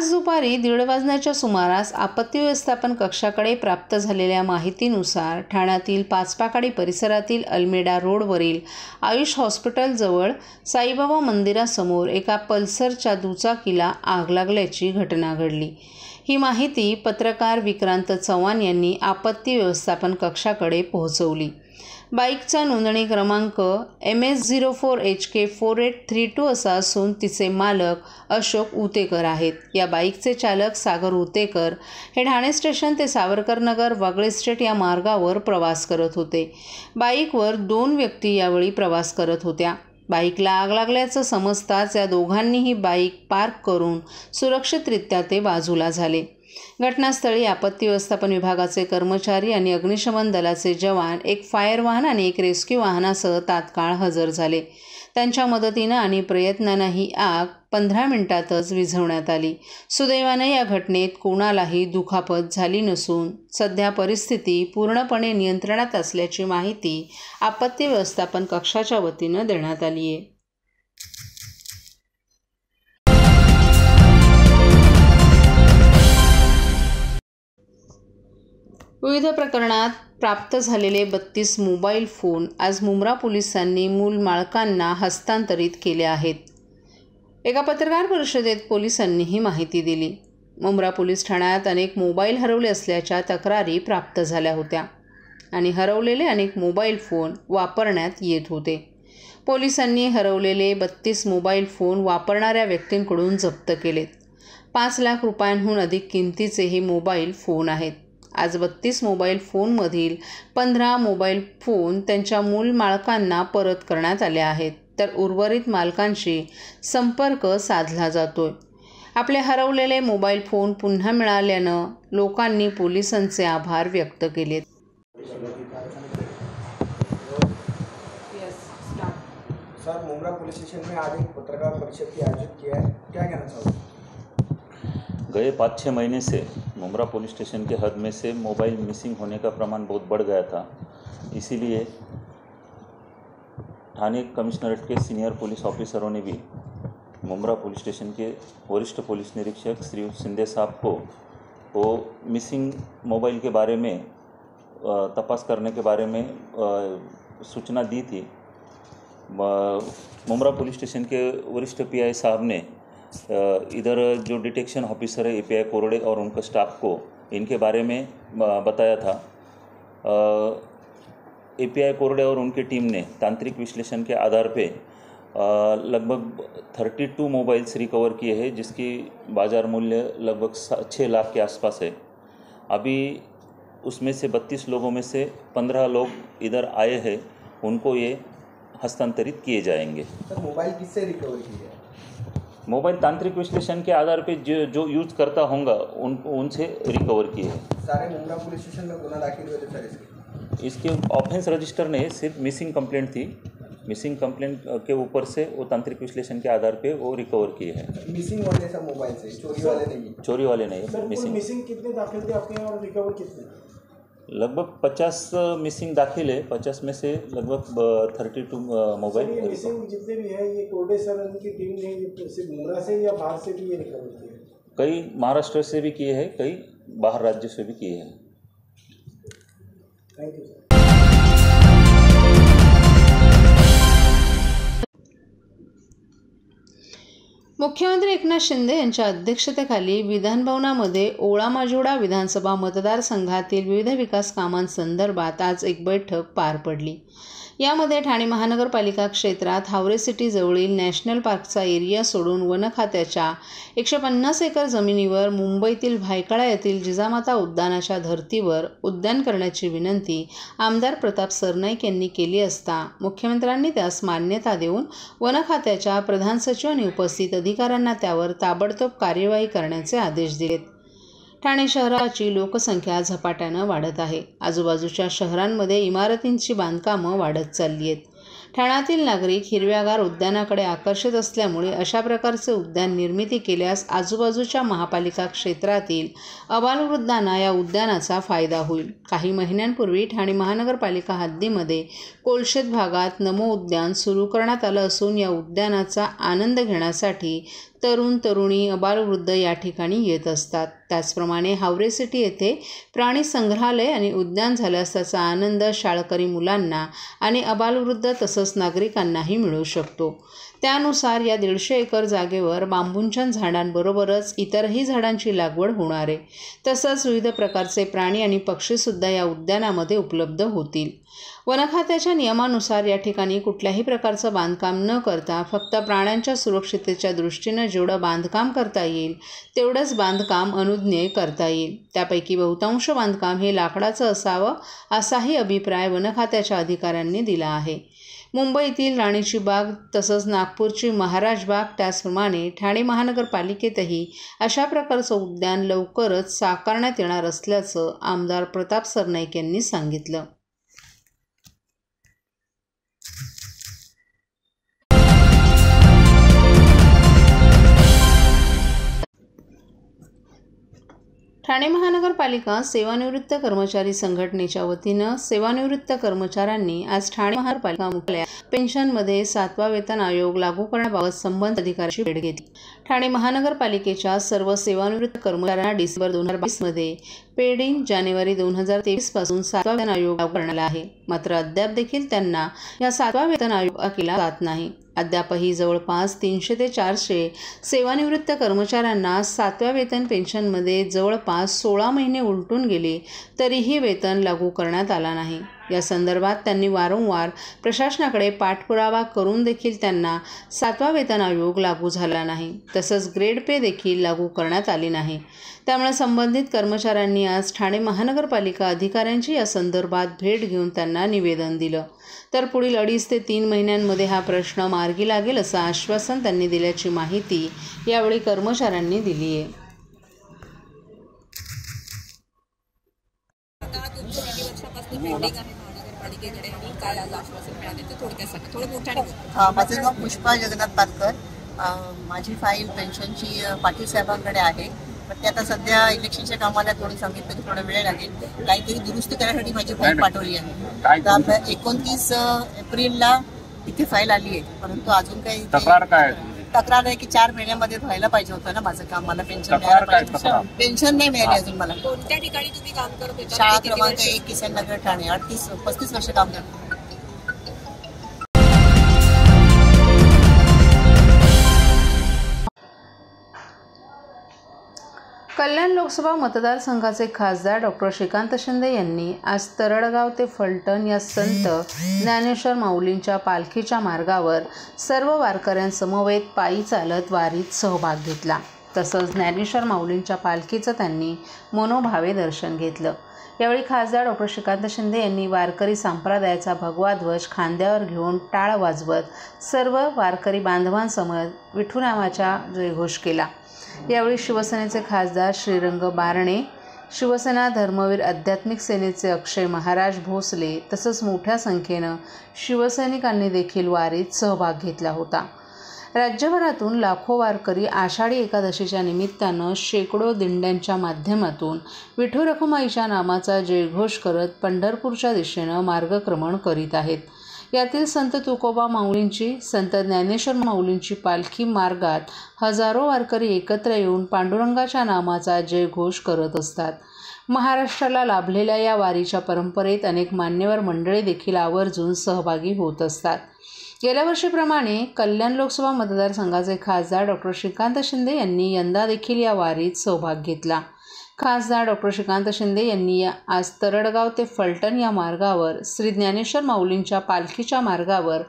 आज दुपारी 1:30 वाजण्याच्या सुमारास आपत्ती व्यवस्थापन कक्षाकडे प्राप्त झालेल्या माहितीनुसार ठाण्यातील पाचपाकाडी परिसरातील अल्मेडा रोडवरील आयुष हॉस्पिटलजवळ साईबाबा मंदिरासमोर एका पल्सरच्या दुचाकीला आग लागल्याची घटना घडली। ही माहिती पत्रकार विक्रांत चव्हाण यांनी आपत्ती व्यवस्थापन कक्षाकडे पोहोचवली। बाईकचा नोंदणी क्रमांक MS04HK4832 असा असून तिचे मालक अशोक उतेकर आहेत। या बाईकचे चालक सागर उतेकर हे ठाणे स्टेशन ते सावरकर नगर वागळे स्ट्रीट या मार्गावर प्रवास करत होते। बाईकवर 2 व्यक्ती यावेळी प्रवास करत होत्या। बाईकला आग लागल्याचं समजताच या दोघांनीही बाईक पार्क करून सुरक्षितरित्या ते बाजूला झाले। घटनास्थळी आपत्ती व्यवस्थापन विभागाचे कर्मचारी आणि अग्निशमन दलाचे जवान, एक फायर वाहन आणि एक रेस्क्यू वाहनासह तात्काळ हजर झाले। त्यांच्या मदतीनं आणि प्रयत्नानं ही आग 15 मिनिटातच विझवण्यात आली। सुदैवाने या घटनेत कोणालाही दुखापत झाली नसून सध्या परिस्थिती पूर्णपणे नियंत्रणात असल्याची माहिती आपत्ती व्यवस्थापन कक्षाच्या वतीनं देण्यात आली आहे। विविध प्रकरणात प्राप्त झालेले 32 मोबाईल फोन आज मुंब्रा पोलिसांनी मूल मालकांना हस्तांतरित केले आहेत। एका पत्रकार परिषदेत पोलिसांनी ही माहिती दिली। मुंब्रा पोलीस ठाण्यात अनेक मोबाईल हरवले असल्याच्या तक्रारी प्राप्त झाल्या होत्या आणि हरवलेले अनेक मोबाईल फोन वापरण्यात येत होते। पोलिसांनी हरवलेले 32 मोबाईल फोन वापरणाऱ्या व्यक्तींकडून जप्त केलेत। 5 लाख रुपयांहून अधिक किमतीचे हे मोबाईल फोन आहेत। आज 32 मोबाईल फोनमधील 15 मोबाईल फोन त्यांच्या मूल मालकांना परत करण्यात आले आहेत, तर उर्वरित मालकांशी संपर्क साधला जातोय। आपले हरवलेले मोबाईल फोन पुन्हा मिळाल्यानं लोकांनी पोलिसांचे आभार व्यक्त केलेत। सर, मुंब्रा पुलिस स्टेशन में आज एक पत्रकार परिषद की आयोजित किया है, क्या कहना चाहोगे? गए 5-6 महीने से मुंब्रा पुलिस स्टेशन के हद में से मोबाइल मिसिंग होने का प्रमाण बहुत बढ़ गया था। इसीलिए थाने कमिश्नरेट के सीनियर पुलिस ऑफिसरों ने भी मुंब्रा पुलिस स्टेशन के वरिष्ठ पुलिस निरीक्षक श्री शिंदे साहब को वो मिसिंग मोबाइल के बारे में तपास करने के बारे में सूचना दी थी। मुंब्रा पुलिस स्टेशन के वरिष्ठ PI साहब ने इधर जो डिटेक्शन ऑफिसर है API कोरड़े और उनके स्टाफ को इनके बारे में बताया था। API कोरड़े और उनकी टीम ने तांत्रिक विश्लेषण के आधार पे लगभग 32 मोबाइल्स रिकवर किए हैं, जिसकी बाज़ार मूल्य लगभग 6 लाख के आसपास है। अभी उसमें से 32 लोगों में से 15 लोग इधर आए हैं, उनको ये हस्तांतरित किए जाएंगे। सर, मोबाइल किससे रिकवर किए हैं? मोबाइल तांत्रिक विश्लेषण के आधार पे जो यूज करता होगा उनसे रिकवर किए हैं। सारे मुंब्रा पुलिस स्टेशन में गुना दाखिल हुए थे सर इसके ऑफेंस रजिस्टर नहीं, सिर्फ मिसिंग कंप्लेंट थी। मिसिंग कंप्लेंट के ऊपर से वो तांत्रिक विश्लेषण के आधार पे वो रिकवर किए हैं। मिसिंग वाले सब मोबाइल से, चोरी वाले नहीं? चोरी वाले नहीं, मिसिंग कितने दाखिल थे आपके यहाँ और रिकवर कितने? लगभग 50 मिसिंग दाखिल है। 50 में से लगभग 32 मोबाइल। मिसिंग जितने भी हैं ये कोरडे सर की टीम ने सिर्फ मुंब्रा से या बाहर से भी ये रिकवर किए? कई महाराष्ट्र से भी किए हैं, कई बाहर राज्य से भी किए हैं। Thank you sir. मुख्यमंत्री एकनाथ शिंदे यांच्या अध्यक्षतेखाली विधानभवनामध्ये ओळामाजोडा विधानसभा मतदारसंघातील विविध विकास कामांसंदर्भात आज एक बैठक पार पडली। यामध्ये ठाणे महानगरपालिका क्षेत्रात हावरे सिटी जवळील नॅशनल पार्कचा एरिया सोडून वन खात्याच्या 150 एकर जमिनीवर मुंबईतील भायखळा येथील जिजामाता उद्यानाच्या धर्तीवर उद्यान करण्याची विनंती आमदार प्रताप सरनाईक यांनी केली असता मुख्यमंत्र्यांनी त्यास मान्यता देऊन वन खात्याच्या प्रधान सचिव आणि उपस्थित अधिकाऱ्यांना त्यावर ताबडतोब कार्यवाही करण्याचे आदेश दिलेत। ठाणे शहराची लोकसंख्या झपाट्यानं वाढत आहे। आजूबाजूच्या शहरांमध्ये इमारतींची बांधकामं वाढत चालली आहेत। ठाण्यातील नागरिक हिरव्यागार उद्यानाकडे आकर्षित असल्यामुळे अशा प्रकारचे उद्यान निर्मिती केल्यास आजूबाजूच्या महापालिका क्षेत्रातील अबालवृद्धांना या उद्यानाचा फायदा होईल। काही महिन्यांपूर्वी ठाणे महानगरपालिका हद्दीमध्ये कोलशेत भागात नमो उद्यान सुरू करण्यात आलं असून या उद्यानाचा आनंद घेण्यासाठी तरुण तरुणी अबालवृद्ध या ठिकाणी येत असतात. त्याचप्रमाणे हावरे सिटी येथे प्राणी संग्रहालय आणि उद्यान झाल्यास त्याचा आनंद शाळकरी मुलांना आणि अबालवृद्ध तसंच नागरिकांनाही मिळू शकतो. त्यानुसार या 150 एकर जागेवर बांबूंच्या झाडांबरोबरच इतरही झाडांची लागवड होणार आहे. तसंच विविध प्रकारचे प्राणी आणि पक्षीसुद्धा या उद्यानामध्ये उपलब्ध होतील. वनखात्याच्या नियमानुसार या ठिकाणी कुठल्याही प्रकारचं बांधकाम न करता फक्त प्राण्यांच्या सुरक्षिततेच्या दृष्टीनं जेवढं बांधकाम करता येईल तेवढंच बांधकाम अनुज्ञेय करता येईल. त्यापैकी बहुतांश बांधकाम हे लाकडाचं असावं असाही अभिप्राय वनखात्याच्या अधिकाऱ्यांनी दिला आहे. मुंबईतील राणीची बाग तसंच नागपूरची महाराज बाग त्याचप्रमाणे ठाणे महानगरपालिकेतही अशा प्रकारचं उद्यान लवकरच साकारण्यात येणार असल्याचं आमदार प्रताप सरनाईक यांनी सांगितलं. ठाणे महानगरपालिका सेवानिवृत्त कर्मचारी संघटनेच्या वतीनं सेवानिवृत्त कर्मचाऱ्यांनी आज ठाणे महानगरपालिका मुख्यालयात पेन्शनमध्ये 7वा वेतन आयोग लागू करण्याबाबत संबंधित अधिकाऱ्यांची भेट घेतली. ठाणे महानगरपालिकेच्या सर्व सेवानिवृत्त कर्मचाऱ्यांना डिसेंबर 2022 मध्ये पेड इन जानेवारी 2023 पासून 7वा वेतन आयोग लागू करण्यात आला आहे. मात्र अद्याप देखील त्यांना या 7वा वेतन आयोग केला जात नाही. अद्यापही जवळपास 300 ते 400 सेवानिवृत्त कर्मचाऱ्यांना 7व्या वेतन पेन्शनमध्ये जवळपास 16 महिने उलटून गेले तरीही वेतन लागू करण्यात आला नाही. या संदर्भात त्यांनी वारंवार प्रशासनाकडे पाठपुरावा करून देखील त्यांना 7वा वेतन आयोग लागू झाला नाही. तसंच ग्रेड पे देखील लागू करण्यात आली नाही. त्यामुळे संबंधित कर्मचाऱ्यांनी आज ठाणे महानगरपालिका अधिकाऱ्यांची या संदर्भात भेट घेऊन त्यांना निवेदन दिलं. तर पुढील 2.5 ते 3 महिन्यांमध्ये हा प्रश्न मार्गी लागेल असं आश्वासन त्यांनी दिल्याची माहिती यावेळी कर्मचाऱ्यांनी दिली आहे. माझं नाव पुष्पा जगन्नाथ पालकर. माझी फाईल पेन्शनची पाटील साहेबांकडे आहे. पण ते आता सध्या इलेक्शनच्या कामाला थोडी सांगितलं की थोडा वेळ लागेल. काहीतरी दुरुस्ती करण्यासाठी माझी फाईल पाठवली आहे. तर आपल्या 29 एप्रिलला इथे फाईल आली आहे. परंतु अजून काही तक्रार आहे की 4 महिन्यामध्ये व्हायला पाहिजे होतं ना माझं काम. मला पेन्शन नाही मिळाली अजून मला. कोणत्या ठिकाणी तुम्ही काम करत होता? शाळा क्रमांक 1 किसन नगर ठाणे. 35 वर्ष काम करतो. कल्याण लोकसभा मतदारसंघाचे खासदार डॉक्टर श्रीकांत शिंदे यांनी आज तरडगाव ते फलटण या संत ज्ञानेश्वर माऊलींच्या पालखीच्या मार्गावर सर्व वारकऱ्यांसमवेत पायी चालत वारीत सहभाग घेतला. तसंच ज्ञानेश्वर माऊलींच्या पालखीचं त्यांनी मनोभावे दर्शन घेतलं. यावेळी खासदार डॉक्टर श्रीकांत शिंदे यांनी वारकरी संप्रदायाचा भगवा ध्वज खांद्यावर घेऊन टाळ वाजवत सर्व वारकरी बांधवांसमवेत विठुनामाचा जयघोष केला. यावेळी शिवसेनेचे खासदार श्रीरंग बारणे, शिवसेना धर्मवीर आध्यात्मिक सेनेचे अक्षय महाराज भोसले तसंच मोठ्या संख्येनं शिवसैनिकांनी देखील वारीत सहभाग घेतला होता. राज्यभरातून लाखो वारकरी आषाढी एकादशीच्या निमित्तानं शेकडो दिंड्यांच्या माध्यमातून विठू रखुमाईच्या नामाचा जयघोष करत पंढरपूरच्या दिशेनं मार्गक्रमण करीत आहेत. यातील संत तुकोबा माऊलींची, संत ज्ञानेश्वर माऊलींची पालखी मार्गात हजारो वारकरी एकत्र येऊन पांडुरंगाच्या नामाचा जयघोष करत असतात. महाराष्ट्राला लाभलेल्या या वारीच्या परंपरेत अनेक मान्यवर मंडळी देखील आवर्जून सहभागी होत असतात. गेल्या वर्षीप्रमाणे कल्याण लोकसभा मतदारसंघाचे खासदार डॉक्टर श्रीकांत शिंदे यांनी यंदा देखील या वारीत सहभाग घेतला. खासदार डॉक्टर श्रीकांत शिंदे यांनी आज तरडगाव ते फलटण या मार्गावर श्री ज्ञानेश्वर माऊलींच्या पालखीच्या मार्गावर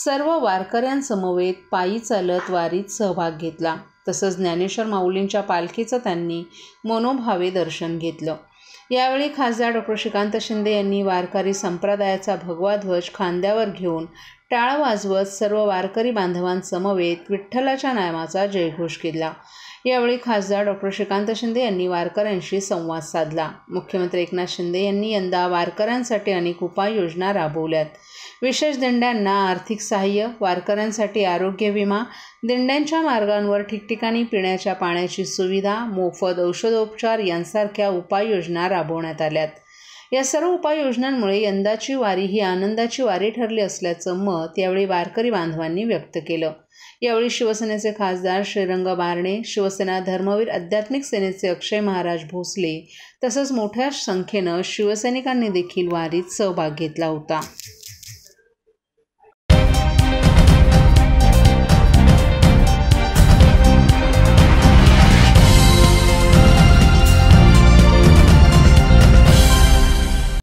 सर्व वारकऱ्यांसमवेत पायी चालत वारीत सहभाग घेतला. तसंच ज्ञानेश्वर माऊलींच्या पालखीचं त्यांनी मनोभावे दर्शन घेतलं. यावेळी खासदार डॉक्टर श्रीकांत शिंदे यांनी वारकरी संप्रदायाचा भगवा ध्वज खांद्यावर घेऊन टाळ वाजवत सर्व वारकरी बांधवांसमवेत विठ्ठलाच्या नामाचा जयघोष केला. यावेळी खासदार डॉक्टर श्रीकांत शिंदे यांनी वारकऱ्यांशी संवाद साधला. मुख्यमंत्री एकनाथ शिंदे यांनी यंदा वारकऱ्यांसाठी अनेक उपाययोजना राबवल्यात. विशेष दिंड्यांना आर्थिक सहाय्य, वारकऱ्यांसाठी आरोग्य विमा, दिंड्यांच्या मार्गांवर ठिकठिकाणी पिण्याच्या पाण्याची सुविधा, मोफत औषधोपचार यांसारख्या उपाययोजना राबवण्यात आल्यात. या सर्व उपाययोजनांमुळे यंदाची वारी ही आनंदाची वारी ठरली असल्याचं मत यावेळी वारकरी बांधवांनी व्यक्त केलं. यावेळी शिवसेनेचे खासदार श्रीरंग बारणे, शिवसेना धर्मवीर आध्यात्मिक सेनेचे अक्षय महाराज भोसले तसंच मोठ्या संख्येनं शिवसैनिकांनी देखील वारीत सहभाग घेतला होता.